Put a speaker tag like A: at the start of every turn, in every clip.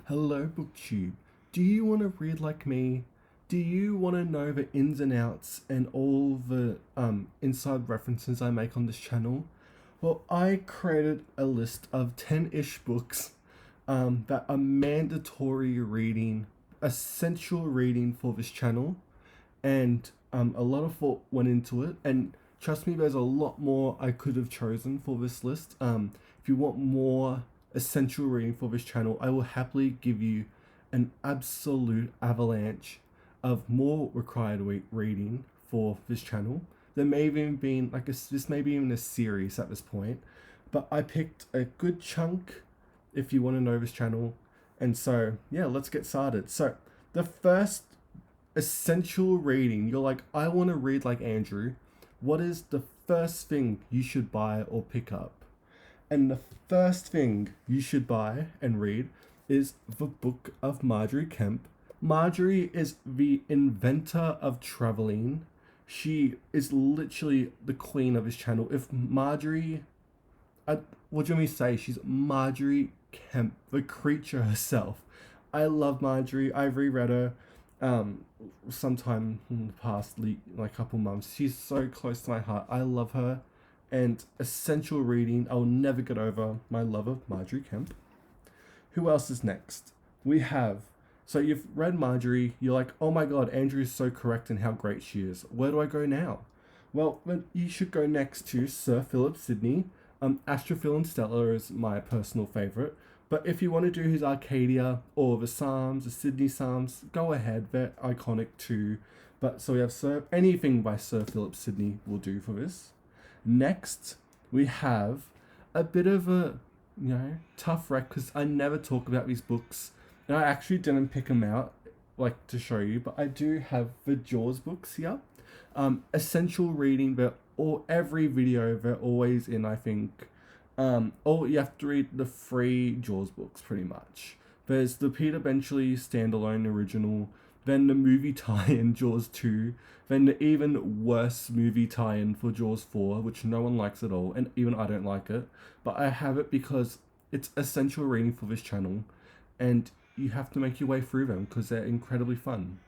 A: Hello, BookTube. Do you want to read like me? Do you want to know the ins and outs and all the inside references I make on this channel? Well, I created a list of 10-ish books that are mandatory reading, essential reading for this channel, and a lot of thought went into it. And trust me, there's a lot more I could have chosen for this list. If you want more essential reading for this channel, I will happily give you an absolute avalanche of more required reading for this channel. There may have even been this may be even a series at this point, but I picked a good chunk if you want to know this channel. And so yeah, let's get started. So the first essential reading, you're like, I want to read like Andrew. What is the first thing you should buy or pick up? And the first thing you should buy and read is the Book of Margery Kempe. Margery is the inventor of traveling. She is literally the queen of his channel. If Margery, what do you want me to say? She's Margery Kempe, the creature herself. I love Margery. I've reread her sometime in the past like couple months. She's so close to my heart. I love her. And essential reading. I'll never get over my love of Margery Kempe. Who else is next? We have, so you've read Margery, you're like, oh my god, Andrew is so correct in how great she is. Where do I go now? Well, then you should go next to Sir Philip Sidney. Astrophil and Stella is my personal favourite. But if you want to do his Arcadia or the Psalms, the Sydney Psalms, go ahead. They're iconic too. But so we have anything by Sir Philip Sidney will do for this. Next, we have a bit of a tough wreck because I never talk about these books, and I actually didn't pick them out like to show you, but I do have the Jaws books here. Essential reading, but every video they're always in. I think. You have to read the free Jaws books pretty much. There's the Peter Benchley standalone original, then the movie tie-in Jaws 2, then the even worse movie tie-in for Jaws 4, which no one likes at all, and even I don't like it. But I have it because it's essential reading for this channel, and you have to make your way through them because they're incredibly fun.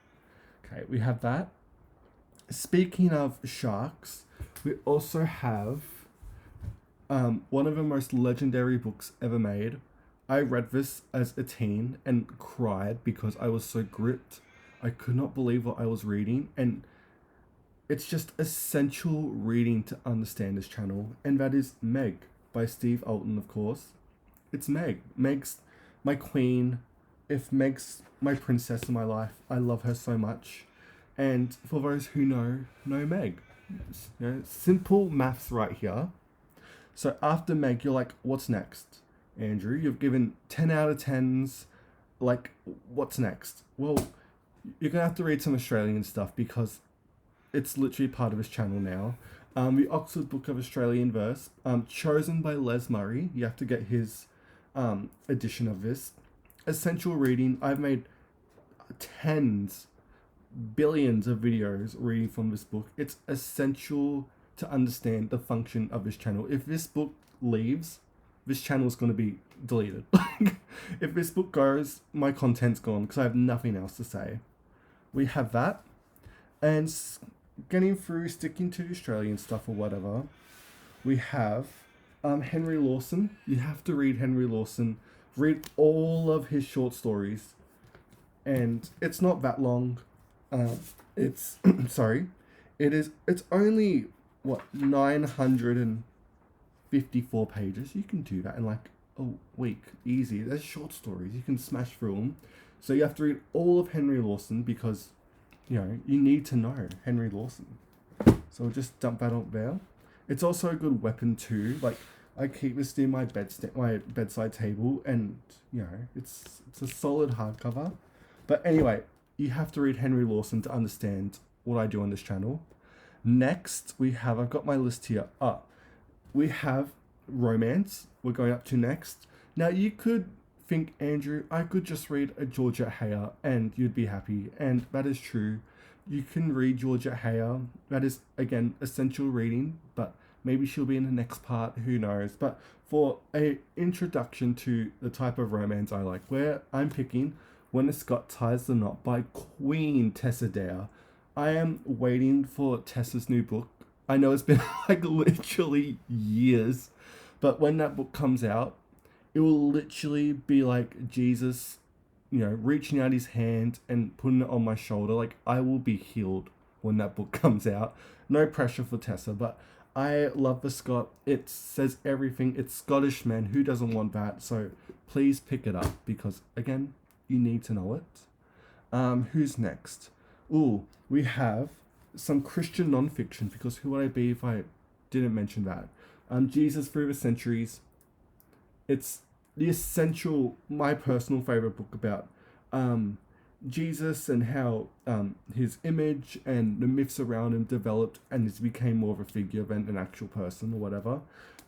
A: Okay, we have that. Speaking of sharks, we also have one of the most legendary books ever made. I read this as a teen and cried because I was so gripped. I could not believe what I was reading, and it's just essential reading to understand this channel, and that is Meg by Steve Alton, of course. It's Meg. Meg's my queen. If Meg's my princess in my life, I love her so much. And for those who know Meg. Simple maths right here. So after Meg, you're like, what's next? Andrew, you've given 10 out of 10s. Like, what's next? Well, you're going to have to read some Australian stuff because it's literally part of his channel now. The Oxford Book of Australian Verse, chosen by Les Murray. You have to get his edition of this. Essential reading. I've made tens, billions of videos reading from this book. It's essential to understand the function of this channel. If this book leaves, this channel is going to be deleted. If this book goes, my content's gone because I have nothing else to say. We have that. And getting through, sticking to Australian stuff or whatever, we have Henry Lawson. You have to read Henry Lawson. Read all of his short stories. And it's not that long. It's, sorry. It's only, 954 pages. You can do that in like a week. Easy. There's short stories. You can smash through them. So you have to read all of Henry Lawson because, you need to know Henry Lawson. So we'll just dump that up there. It's also a good weapon too. Like, I keep this near my bedside table, and it's a solid hardcover. But anyway, you have to read Henry Lawson to understand what I do on this channel. Next, I've got my list here. We have romance. We're going up to next. Now, you could think, Andrew, I could just read a Georgette Heyer and you'd be happy. And that is true. You can read Georgette Heyer. That is, again, essential reading. But Maybe she'll be in the next part, who knows. But for a introduction to the type of romance I like, where I'm picking When a Scot Ties the Knot by Queen Tessa Dare. I am waiting for Tessa's new book. I know it's been like literally years, but when that book comes out, it will literally be like Jesus, reaching out his hand and putting it on my shoulder. Like, I will be healed when that book comes out. No pressure for Tessa, but I love the Scot. It says everything. It's Scottish men. Who doesn't want that? So please pick it up because, again, you need to know it. Who's next? Ooh, we have some Christian non-fiction, because who would I be if I didn't mention that? Jesus Through the Centuries. It's the essential, my personal favorite book about Jesus and how his image and the myths around him developed and he became more of a figure than an actual person or whatever.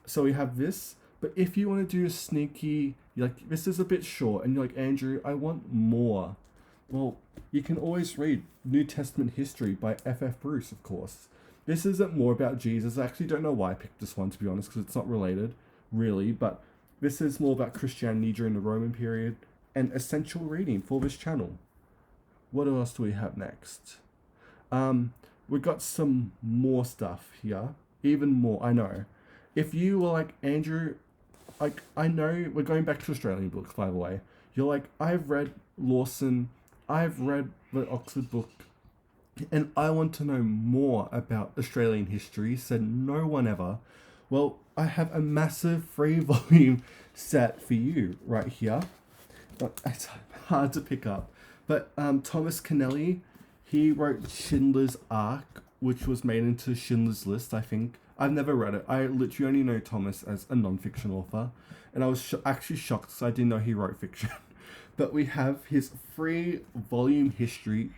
A: So we have this, but if you want to do a sneaky, like, this is a bit short and you're like, Andrew, I want more. Well, you can always read New Testament History by F.F. Bruce, of course. This isn't more about Jesus. I actually don't know why I picked this one, to be honest, because it's not related, really, but this is more about Christianity during the Roman period and essential reading for this channel. What else do we have next? We've got some more stuff here. Even more, I know. If you were like, Andrew, like, I know we're going back to Australian books, by the way. You're like, I've read Lawson, I've read the Oxford book, and I want to know more about Australian history, said no one ever. Well, I have a massive free volume set for you right here. It's hard to pick up. But Thomas Keneally, he wrote Schindler's Ark, which was made into Schindler's List, I think. I've never read it. I literally only know Thomas as a non-fiction author. And I was actually shocked because I didn't know he wrote fiction. But we have his free volume history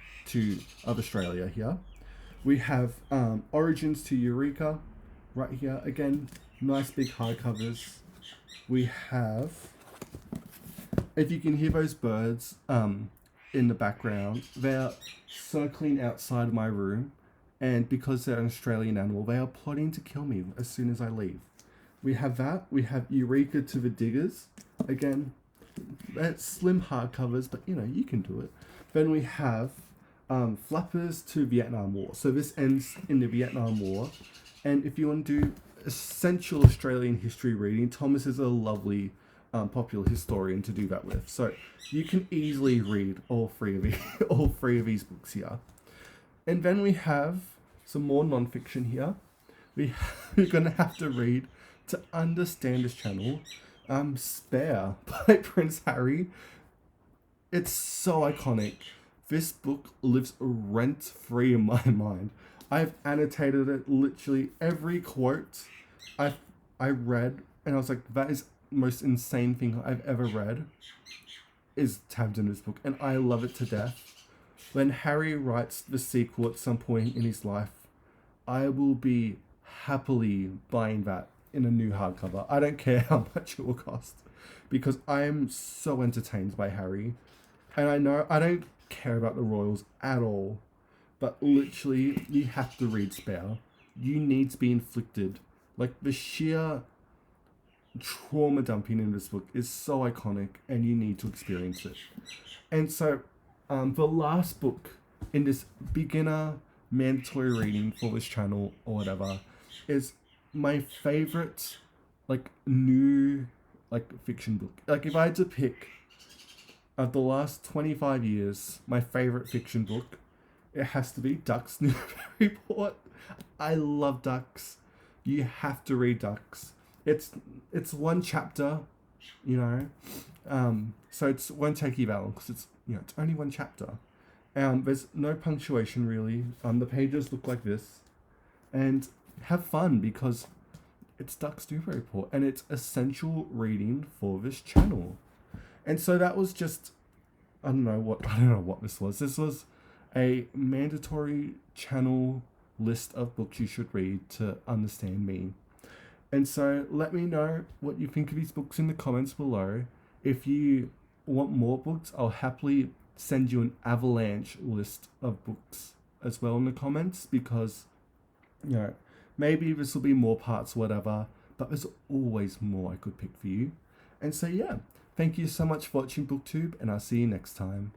A: of Australia here. We have Origins to Eureka right here. Again, nice big hardcovers. We have, if you can hear those birds in the background, they're circling outside my room. And because they're an Australian animal, they are plotting to kill me as soon as I leave. We have that. We have Eureka to the Diggers. Again, that's slim hardcovers, but you can do it. Then we have Flappers to Vietnam War. So this ends in the Vietnam War. And if you want to do essential Australian history reading, Thomas is a lovely popular historian to do that with. So you can easily read all three of these books here. And then we have some more non-fiction here. We're going to have to read to understand this channel. Spare by Prince Harry. It's so iconic. This book lives rent-free in my mind. I've annotated it, literally every quote I read, and I was like, that is the most insane thing I've ever read, is tabbed in this book, and I love it to death. When Harry writes the sequel at some point in his life, I will be happily buying that in a new hardcover. I don't care how much it will cost, because I am so entertained by Harry. And I know I don't care about the royals at all, but literally you have to read Spare. You need to be inflicted. Like, the sheer trauma dumping in this book is so iconic, and you need to experience it. And so the last book in this beginner mandatory reading for this channel or whatever is my favorite new fiction book. Like, if I had to pick of the last 25 years my favorite fiction book, it has to be Ducks New Report. I love Ducks. You have to read Ducks. It's one chapter, so it won't take you that long because it's it's only one chapter. There's no punctuation really. The pages look like this, and have fun because it's Ducks New Report and it's essential reading for this channel. And so that was just, I don't know what this was. This was a mandatory channel list of books you should read to understand me. And so let me know what you think of these books in the comments below. If you want more books, I'll happily send you an avalanche list of books as well in the comments, because Maybe this will be more parts, whatever, but there's always more I could pick for you. And so, yeah, thank you so much for watching BookTube, and I'll see you next time.